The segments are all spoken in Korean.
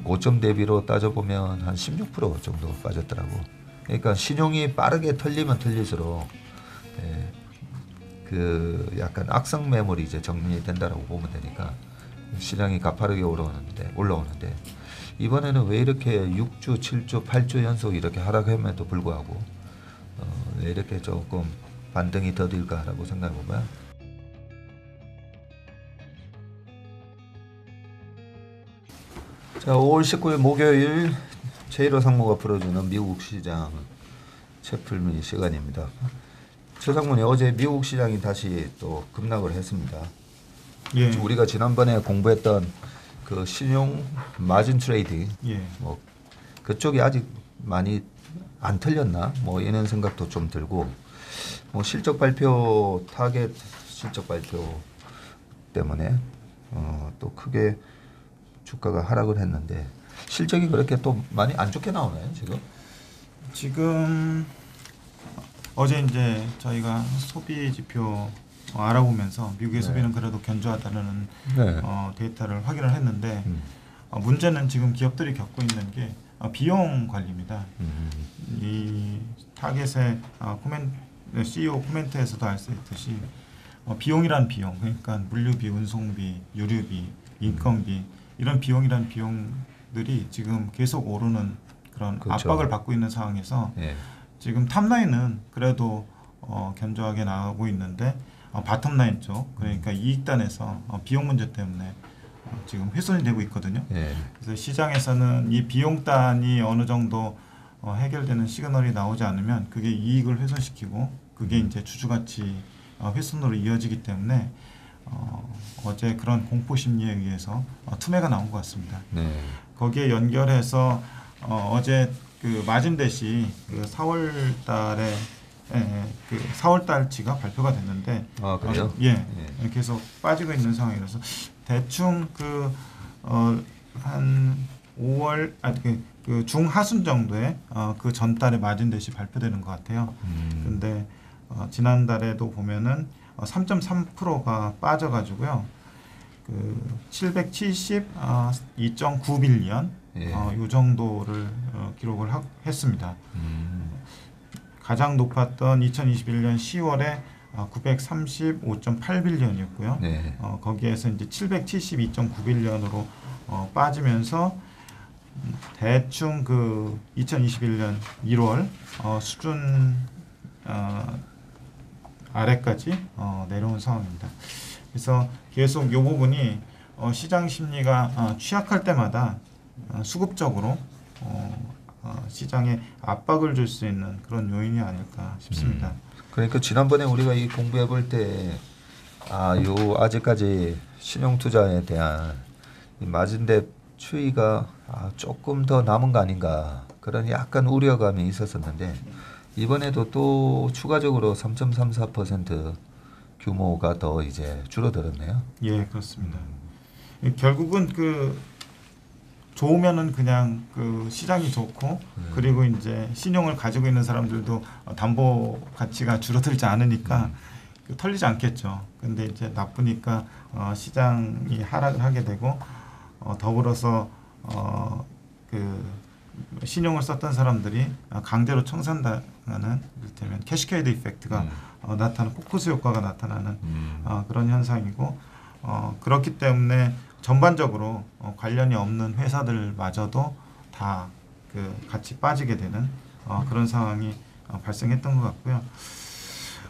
고점 대비로 따져보면 한 16% 정도 빠졌더라고. 그러니까 신용이 빠르게 털리면 털릴수록 그 약간 악성 매물이 이제 정리된다라고 보면 되니까 시장이 가파르게 올라오는데 이번에는 왜 이렇게 6주, 7주, 8주 연속 이렇게 하락함에도 불구하고 왜 이렇게 조금 반등이 더딜까라고 생각해보면 자, 5월 19일 목요일 제1호 상무가 풀어주는 미국 시장 채플미 시간입니다. 최상문이 어제 미국 시장이 다시 또 급락을 했습니다. 예. 우리가 지난번에 공부했던 그 신용 마진 트레이딩, 예. 뭐 그쪽이 아직 많이 안 틀렸나? 뭐 이런 생각도 좀 들고, 뭐 실적 발표 타겟 실적 발표 때문에 또 크게 주가가 하락을 했는데 실적이 그렇게 또 많이 안 좋게 나오나요 지금? 지금 어제 이제 저희가 소비 지표 알아보면서 미국의 소비는 그래도 견조하다는 데이터를 확인을 했는데 문제는 지금 기업들이 겪고 있는 게 비용 관리입니다. 이 타겟의 CEO 코멘트에서도 알 수 있듯이 비용이란 비용, 그러니까 물류비, 운송비, 유류비, 인건비 이런 비용이란 비용들이 지금 계속 오르는 그런 그렇죠. 압박을 받고 있는 상황에서 지금 탑라인은 그래도 견조하게 나오고 있는데 바텀라인 쪽, 그러니까 이익단에서 비용 문제 때문에 지금 훼손이 되고 있거든요. 그래서 시장에서는 이 비용단이 어느 정도 해결되는 시그널이 나오지 않으면 그게 이익을 훼손시키고 그게 이제 주주가치 훼손으로 이어지기 때문에 어제 그런 공포 심리에 의해서 투매가 나온 것 같습니다. 거기에 연결해서 어제 그 마진댓이 그 4월달에 그 4월달치가 발표가 됐는데 그래요? 계속 빠지고 있는 상황이라서 대충 그 한 5월 그 중하순 정도에 그 전달에 마진댓이 발표되는 것 같아요. 근데 지난달에도 보면은 3.3%가 빠져가지고요. 그 772.9빌리언 이 정도를 기록을 했습니다. 가장 높았던 2021년 10월에 935.8빌리언이었고요. 거기에서 이제 772.9빌리언으로 빠지면서 대충 그 2021년 1월 수준 아래까지 내려온 상황입니다. 그래서 계속 이 부분이 시장 심리가 취약할 때마다 수급적으로 시장에 압박을 줄 수 있는 그런 요인이 아닐까 싶습니다. 그러니까 지난번에 우리가 이 공부해 볼 때 아직까지 신용 투자에 대한 이 마진대 추이가 조금 더 남은 거 아닌가 그런 약간 우려감이 있었었는데 이번에도 또 추가적으로 3.34% 규모가 더 이제 줄어들었네요. 예, 그렇습니다. 결국은 그 좋으면은 그냥 그 시장이 좋고 그리고 이제 신용을 가지고 있는 사람들도 담보 가치가 줄어들지 않으니까 털리지 않겠죠. 근데 이제 나쁘니까 시장이 하락을 하게 되고 더불어서 그 신용을 썼던 사람들이 강제로 청산당하는 이를테면 캐시케이드 이펙트가 나타나는 포커스 효과가 나타나는 그런 현상이고 그렇기 때문에 전반적으로 관련이 없는 회사들마저도 다 그 같이 빠지게 되는 그런 상황이 발생했던 것 같고요.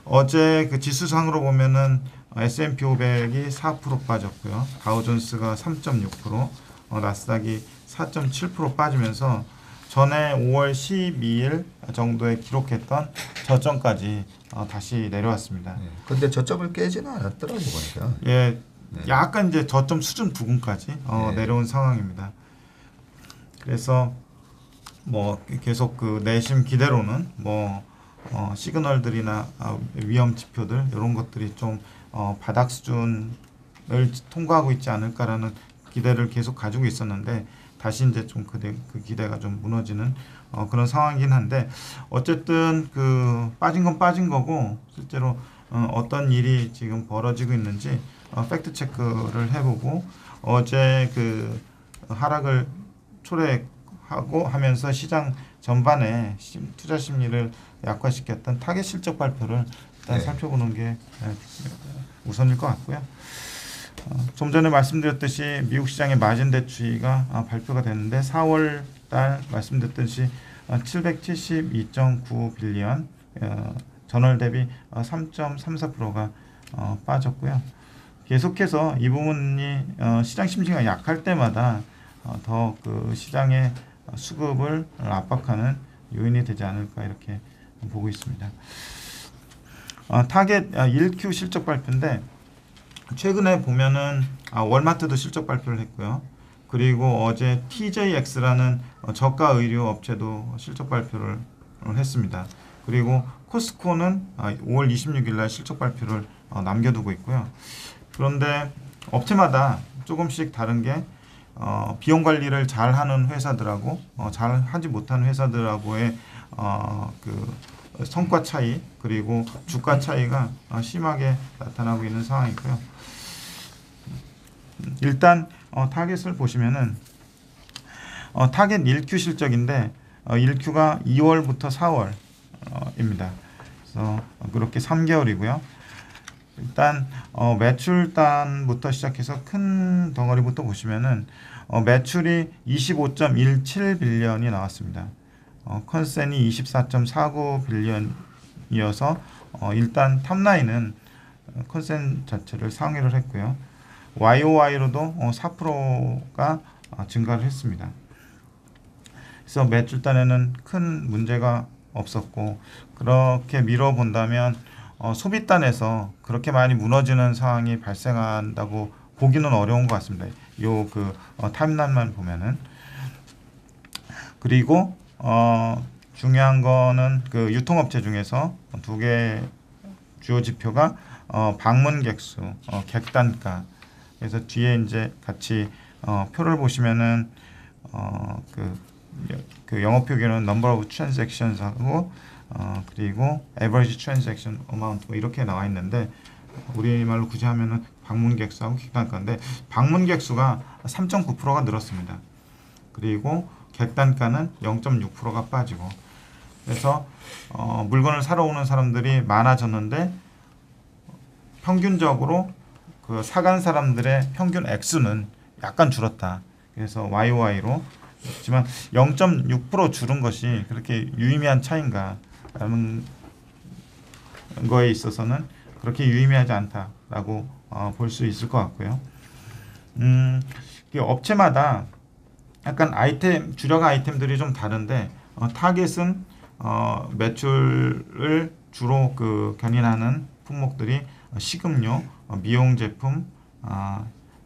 어제 그 지수상으로 보면은 S&P 500이 4% 빠졌고요. 다우존스가 3.6%, 나스닥이 4.7% 빠지면서 전에 5월 12일 정도에 기록했던 저점까지 다시 내려왔습니다. 근데 저점을 깨지는 않았더라고 보니까. 예, 약간 이제 저점 수준 부근까지 내려온 상황입니다. 그래서 뭐 계속 그 내심 기대로는 뭐 시그널들이나 위험 지표들 이런 것들이 좀 바닥 수준을 통과하고 있지 않을까라는 기대를 계속 가지고 있었는데 다시 이제 좀 그 기대가 좀 무너지는 그런 상황이긴 한데 어쨌든 그 빠진 건 빠진 거고 실제로 어떤 일이 지금 벌어지고 있는지 팩트 체크를 해보고 어제 그 하락을 초래하고 하면서 시장 전반에 투자 심리를 약화시켰던 타겟 실적 발표를 일단 네. 살펴보는 게 우선일 것 같고요. 좀 전에 말씀드렸듯이 미국 시장의 마진 대출가 발표가 됐는데 4월 달 말씀드렸듯이 772.9 빌리언, 전월 대비 3.34%가 빠졌고요. 계속해서 이 부분이 시장 심리가 약할 때마다 더 그 시장의 수급을 압박하는 요인이 되지 않을까 이렇게 보고 있습니다. 타겟 1Q 실적 발표인데 최근에 보면은 월마트도 실적 발표를 했고요. 그리고 어제 TJX라는 저가 의류 업체도 실적 발표를 했습니다. 그리고 코스코는 5월 26일 날 실적 발표를 남겨두고 있고요. 그런데 업체마다 조금씩 다른 게 비용 관리를 잘하는 회사들하고 잘하지 못하는 회사들하고의 그 성과 차이 그리고 주가 차이가 심하게 나타나고 있는 상황이고요. 일단 타겟을 보시면은 타겟 1Q 실적인데 1Q가 2월부터 4월입니다. 그래서 그렇게 3개월이고요. 일단 매출단부터 시작해서 큰 덩어리부터 보시면은 매출이 25.17 빌리언이 나왔습니다. 컨센이 24.49 빌리언이어서 일단 탑라인은 컨센 자체를 상회를 했고요. YOY로도 4%가 증가를 했습니다. 그래서 매출단에는 큰 문제가 없었고 그렇게 밀어본다면 소비단에서 그렇게 많이 무너지는 상황이 발생한다고 보기는 어려운 것 같습니다. 요 그 타임라인만 보면은. 그리고 중요한 거는 그 유통업체 중에서 두 개 주요 지표가 방문객 수, 객단가. 그래서 뒤에 이제 같이 표를 보시면은 그 영어 표기는 number of transactions 하고 그리고 average transaction amount 뭐 이렇게 나와 있는데 우리말로 굳이 하면은 방문객 수하고 객단가인데 방문객 수가 3.9%가 늘었습니다. 그리고 객단가는 0.6%가 빠지고 그래서 물건을 사러 오는 사람들이 많아졌는데 평균적으로 그 사간 사람들의 평균 액수는 약간 줄었다. 그래서 YOY로 그렇지만 0.6% 줄은 것이 그렇게 유의미한 차이인가라는 거에 있어서는 그렇게 유의미하지 않다라고 볼 수 있을 것 같고요. 업체마다 약간 주력 아이템들이 좀 다른데 타겟은 매출을 주로 그 견인하는 품목들이 식음료, 미용 제품,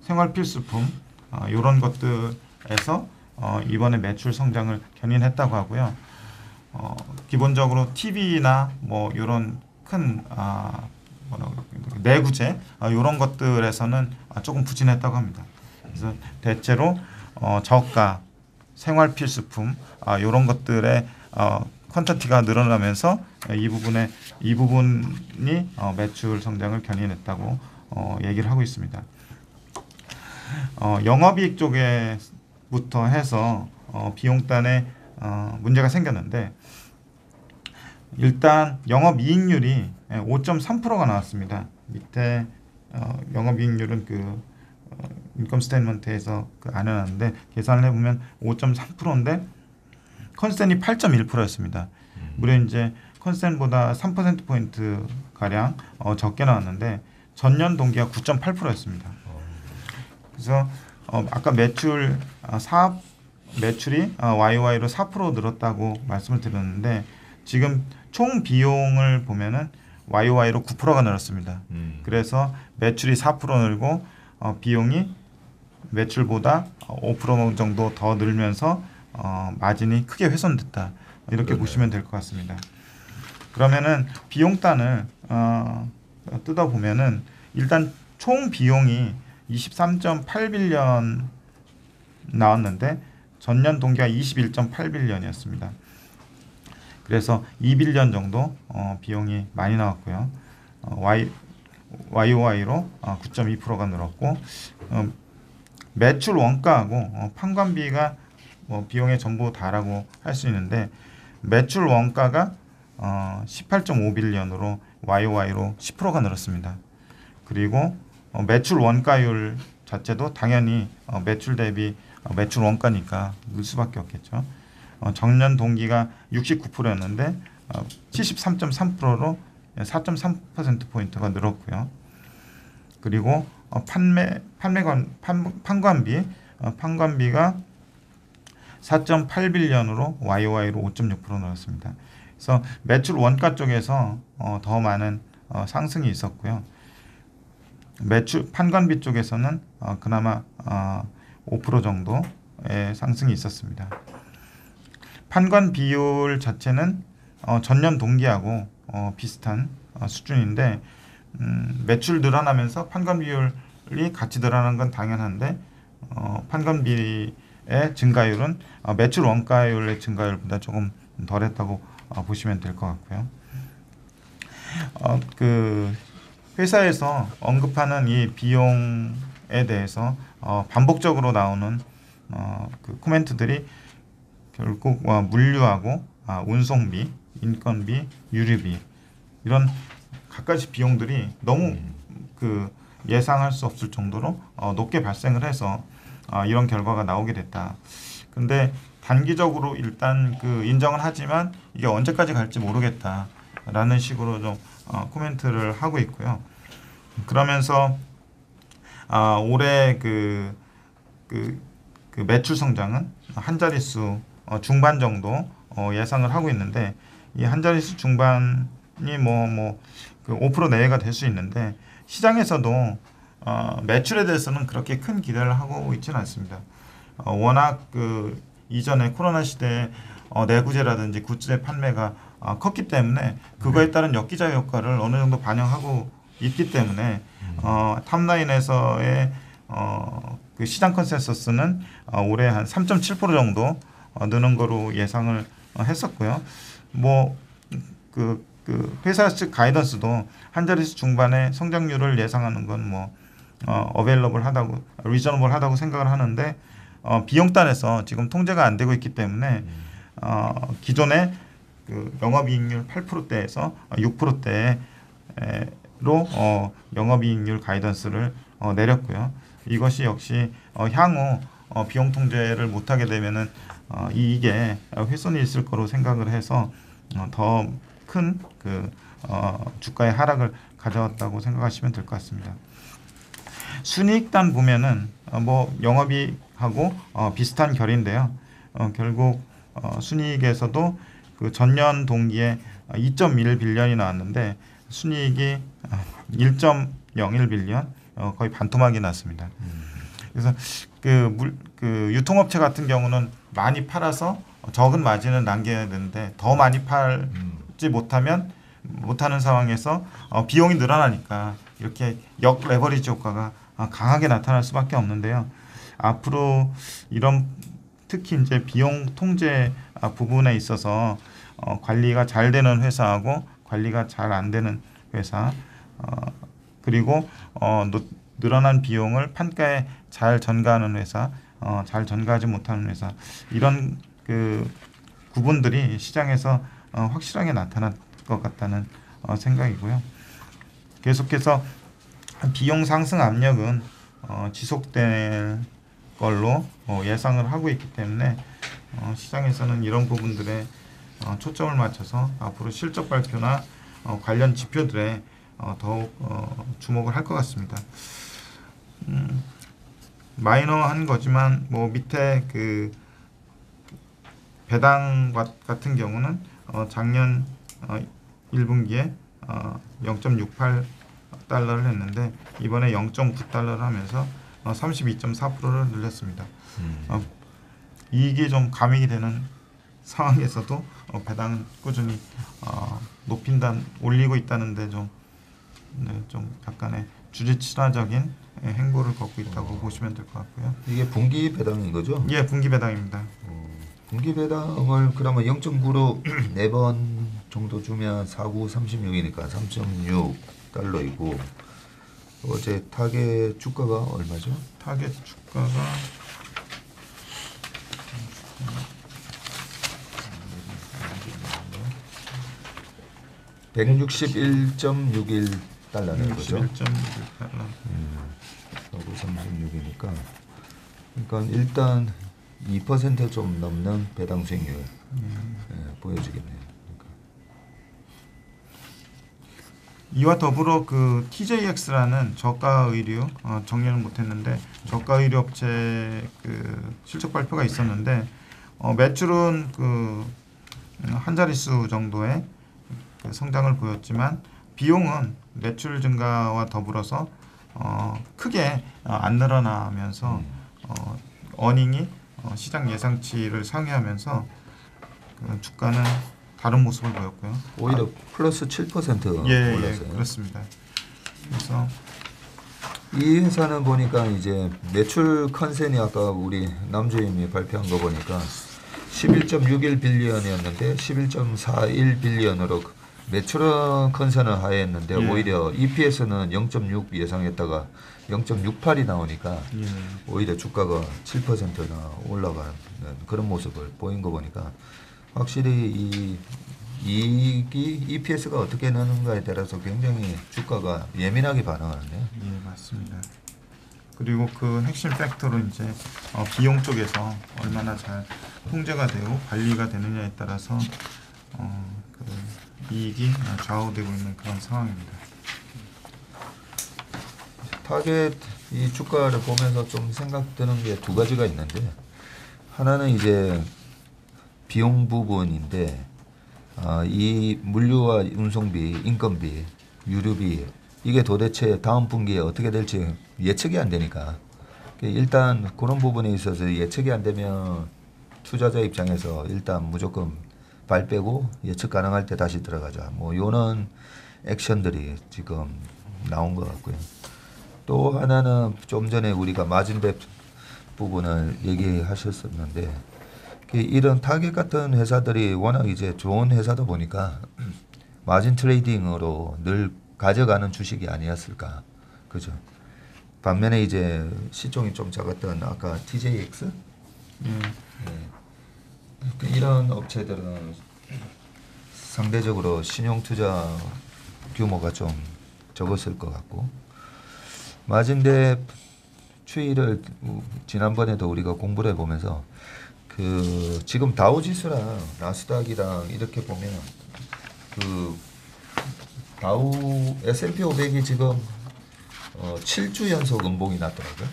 생활 필수품 이런 것들에서 이번에 매출 성장을 견인했다고 하고요. 기본적으로 TV나 뭐 이런 큰 내구재 이런 것들에서는 조금 부진했다고 합니다. 그래서 대체로 저가, 생활 필수품 이런 것들의 퀀터티가 늘어나면서 이 부분이 매출 성장을 견인했다고 얘기를 하고 있습니다. 영업이익 쪽에부터 해서 비용단에 문제가 생겼는데 일단 영업이익률이 5.3%가 나왔습니다. 밑에 영업이익률은 그 인컴 스테이트먼트에서 안 해놨는데 계산을 해보면 5.3%인데 컨센이 8.1%였습니다. 무려 이제 컨센보다 3%포인트 가량 적게 나왔는데 전년 동기가 9.8%였습니다. 그래서 아까 사업 매출이 YOY로 4% 늘었다고 말씀을 드렸는데 지금 총 비용을 보면은 YOY로 9%가 늘었습니다. 그래서 매출이 4% 늘고 비용이 매출보다 5% 정도 더 늘면서 마진이 크게 훼손됐다. 이렇게 그러네요. 보시면 될 것 같습니다. 그러면은 비용단을 뜯어보면은 일단 총 비용이 23.8빌리언 나왔는데 전년 동기가 21.8빌리언이었습니다. 그래서 2빌리언 정도 비용이 많이 나왔고요. YOY로 9.2%가 늘었고 매출 원가하고 판관비가 뭐 비용의 전부다라고 할 수 있는데 매출 원가가 18.5빌리언으로 YOY로 10%가 늘었습니다. 그리고 매출 원가율 자체도 당연히 매출 대비 매출 원가니까 늘 수밖에 없겠죠. 전년 동기가 69%였는데 73.3%로 4.3%포인트가 늘었고요. 그리고 판관비가 4.8빌리언으로 YOY로 5.6% 늘었습니다. 그래서 매출 원가 쪽에서 더 많은 상승이 있었고요. 매출 판관비 쪽에서는 그나마 5% 정도의 상승이 있었습니다. 판관 비율 자체는 전년 동기하고 비슷한 수준인데 매출 늘어나면서 판관 비율이 같이 늘어나는 건 당연한데 판관비의 증가율은 매출 원가율의 증가율보다 조금 덜했다고 보시면 될 것 같고요. 그 회사에서 언급하는 이 비용에 대해서 반복적으로 나오는 그 코멘트들이 결국 물류하고 운송비, 인건비, 유류비 이런 갖가지 비용들이 너무 그 예상할 수 없을 정도로 높게 발생을 해서 이런 결과가 나오게 됐다. 근데 단기적으로 일단 그 인정은 하지만 이게 언제까지 갈지 모르겠다라는 식으로 좀 코멘트를 하고 있고요. 그러면서 올해 그 매출 성장은 한 자릿수 중반 정도 예상을 하고 있는데 이 한 자릿수 중반이 그 5% 내외가 될 수 있는데 시장에서도 매출에 대해서는 그렇게 큰 기대를 하고 있지는 않습니다. 워낙 그 이전에 코로나 시대에 내구재라든지 굿즈의 판매가 컸기 때문에 그거에 따른 역기자 효과를 어느 정도 반영하고 있기 때문에 탑라인에서의 그 시장 컨센서스는 올해 한 3.7% 정도 느는 거로 예상을 했었고요. 그 회사 측 가이던스도 한 자릿수 중반의 성장률을 예상하는 건 어베일러블하다고 리저너블하다고 생각을 하는데 비용단에서 지금 통제가 안 되고 있기 때문에 기존의 그 영업이익률 8%대에서 6%대로 영업이익률 가이던스를 내렸고요. 이것이 역시 향후 비용 통제를 못하게 되면은 이익에 훼손이 있을 거로 생각을 해서 더 큰 그 주가의 하락을 가져왔다고 생각하시면 될 것 같습니다. 순이익단 보면은 영업이익하고 비슷한 결인데요. 결국 순이익에서도 그 전년 동기에 2.1빌리언이 나왔는데 순이익이 1.01빌리언 거의 반토막이 났습니다. 그래서 그 유통업체 같은 경우는 많이 팔아서 적은 마진을 남겨야 되는데 더 많이 팔지 못하는 상황에서 비용이 늘어나니까 이렇게 역 레버리지 효과가 강하게 나타날 수밖에 없는데요. 앞으로 이런 특히 이제 비용 통제 부분에 있어서 관리가 잘 되는 회사하고 관리가 잘 안 되는 회사 그리고 늘어난 비용을 판가에 잘 전가하는 회사, 잘 전가하지 못하는 회사 이런 그 구분들이 시장에서 확실하게 나타날 것 같다는 생각이고요. 계속해서 비용 상승 압력은 지속될 걸로 예상을 하고 있기 때문에 시장에서는 이런 부분들에 초점을 맞춰서 앞으로 실적 발표나 관련 지표들에 더욱 주목을 할 것 같습니다. 마이너한 거지만 밑에 그 배당 같은 경우는 작년 1분기에 0.68달러를 했는데 이번에 0.9달러를 하면서 32.4%를 늘렸습니다. 이익이 좀 감익이 되는 상황에서도 배당은 꾸준히 올리고 있다는데 좀 약간의 주지치라적인 행보를 걷고 있다고 보시면 될 것 같고요. 이게 분기 배당인 거죠? 예, 분기 배당입니다. 분기 배당을 그러면 0.9로 4번 정도 주면 4, 9, 36이니까 3.6달러이고 어제 타겟 주가가 얼마죠? 타겟 주가가 161.61달러네요. 그죠? 161.61달러. 36이니까 그러니까 일단 2%좀 넘는 배당 수익률 보여주겠네요. 그러니까. 이와 더불어 그 TJX라는 저가 의류 정리는 못했는데 저가 의류 업체 그 실적 발표가 있었는데 매출은 그 한 자릿수 정도의 그 성장을 보였지만 비용은 매출 증가와 더불어서 크게 안 늘어나면서 어닝이 시장 예상치를 상회하면서 그 주가는 다른 모습을 보였고요. 오히려 플러스 7% 예, 올랐어요. 그렇습니다. 그래서 이 회사는 보니까 이제 매출 컨센이 아까 우리 남주임이 발표한 거 보니까 11.61 빌리언이었는데 11.41 빌리언으로 매출은 컨센을 하회했는데 예. 오히려 EPS는 0.6 예상했다가 0.68이 나오니까 오히려 주가가 7%나 올라가는 그런 모습을 보인 거 보니까 확실히 이 이익이 EPS가 어떻게 나는가에 따라서 굉장히 주가가 예민하게 반응하는데요. 예, 맞습니다. 그리고 그 핵심 팩터로 이제 비용 쪽에서 얼마나 잘 통제가 되고 관리가 되느냐에 따라서 그 이익이 좌우되고 있는 그런 상황입니다. 타겟 이 주가를 보면서 좀 생각드는 게 두 가지가 있는데 하나는 이제 비용 부분인데 이 물류와 운송비, 인건비, 유류비 이게 도대체 다음 분기에 어떻게 될지 예측이 안 되니까 일단 그런 부분에 있어서 예측이 안 되면 투자자 입장에서 일단 무조건 발 빼고 예측 가능할 때 다시 들어가자. 뭐 요런 액션들이 지금 나온 것 같고요. 또 하나는 좀 전에 우리가 마진백 부분을 얘기하셨었는데 이런 타겟 같은 회사들이 워낙 이제 좋은 회사다 보니까 마진 트레이딩으로 늘 가져가는 주식이 아니었을까. 그죠? 반면에 이제 시총이 좀 작았던 아까 TJX 이런 업체들은 상대적으로 신용 투자 규모가 좀 적었을 것 같고 마진대 추이를 지난번에도 우리가 공부를 해보면서 그 지금 다우지수랑 나스닥이랑 이렇게 보면 그 다우 S&P 500이 지금 7주 연속 음봉이 났더라고요.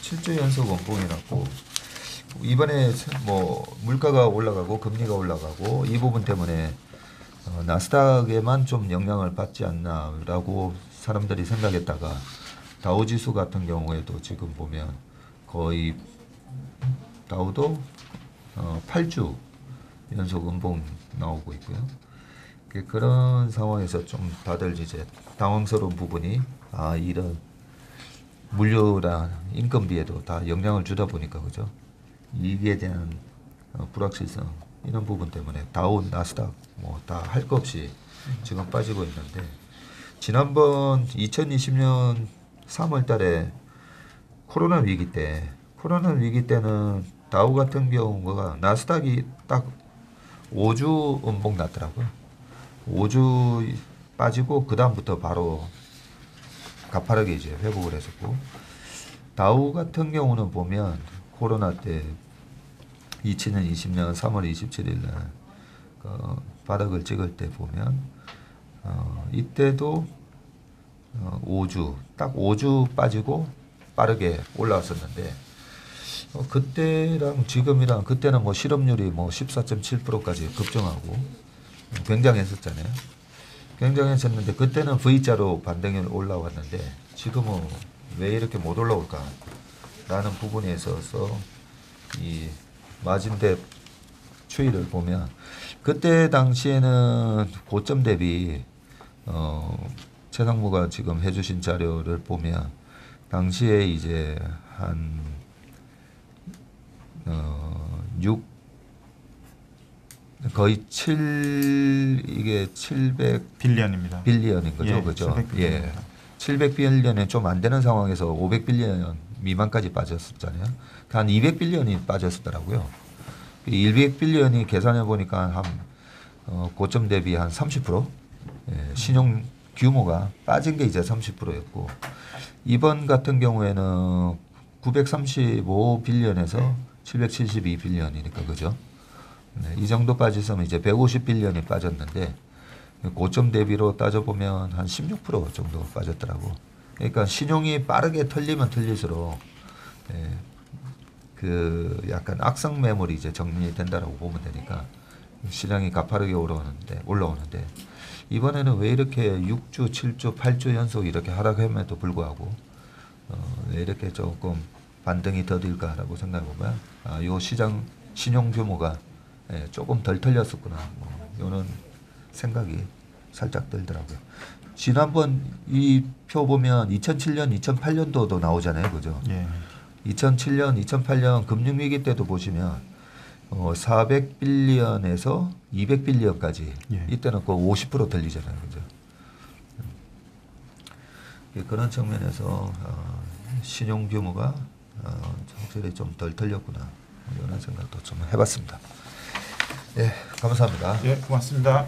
7주 연속 음봉이 났고 이번에 뭐 물가가 올라가고 금리가 올라가고 이 부분 때문에 나스닥에만 좀 영향을 받지 않나라고 사람들이 생각했다가 다우지수 같은 경우에도 지금 보면 거의 다우도 8주 연속 음봉 나오고 있고요. 그런 상황에서 좀 다들 이제 당황스러운 부분이 이런 물류나 인건비에도 다 영향을 주다 보니까 그죠? 이익에 대한 불확실성 이런 부분 때문에 다우, 나스닥 뭐 다 할 거 없이 지금 빠지고 있는데 지난번 2020년 3월달에 코로나 위기 때는 다우 같은 경우가 나스닥이 딱 5주 음봉 났더라고요. 5주 빠지고 그 다음부터 바로 가파르게 이제 회복을 했었고 다우 같은 경우는 보면 코로나 때 2020년 3월 27일 날 바닥을 찍을 때 보면 이때도 5주 딱 5주 빠지고 빠르게 올라왔었는데 그때랑 지금이랑 그때는 뭐 실업률이 뭐 14.7%까지 급증하고 굉장했었잖아요. 굉장했었는데 그때는 V자로 반등이 올라왔는데 지금은 왜 이렇게 못 올라올까 라는 부분에 있어서 이 마진대 추이를 보면 그때 당시에는 고점 대비 최상무가 지금 해주신 자료를 보면 당시에 이제 한 6 거의 700 빌리언입니다. 빌리언인 거죠, 예, 그죠? 700 예, 700 빌리언에 좀 안 되는 상황에서 500 빌리언 미만까지 빠졌었잖아요. 한 200 빌리언이 빠졌었더라고요. 200 빌리언이 계산해 보니까 한 고점 대비 한 30%, 신용 규모가 빠진 게 이제 30%였고 이번 같은 경우에는 935빌리언에서 772빌리언이니까 그죠? 네, 이 정도 빠졌으면 이제 150빌리언이 빠졌는데 고점 대비로 따져보면 한 16% 정도 빠졌더라고. 그러니까 신용이 빠르게 털리면 털릴수록 그 약간 악성 매물이 이제 정리된다라고 보면 되니까 시장이 가파르게 올라오는데 이번에는 왜 이렇게 6주, 7주, 8주 연속 이렇게 하락함에도 불구하고 왜 이렇게 조금 반등이 더딜까라고 생각해보면 요 시장 신용 규모가 조금 덜 털렸었구나 뭐 이런 생각이 살짝 들더라고요. 지난번 이 표 보면 2007년, 2008년도도 나오잖아요, 그죠? 예. 2007년, 2008년 금융위기 때도 보시면 400빌리언에서 200빌리언까지 예. 이때는 그 50% 들리잖아요, 그죠? 그런 측면에서 신용 규모가 확실히 좀 덜 털렸구나 이런 생각도 좀 해봤습니다. 예, 감사합니다. 예, 고맙습니다.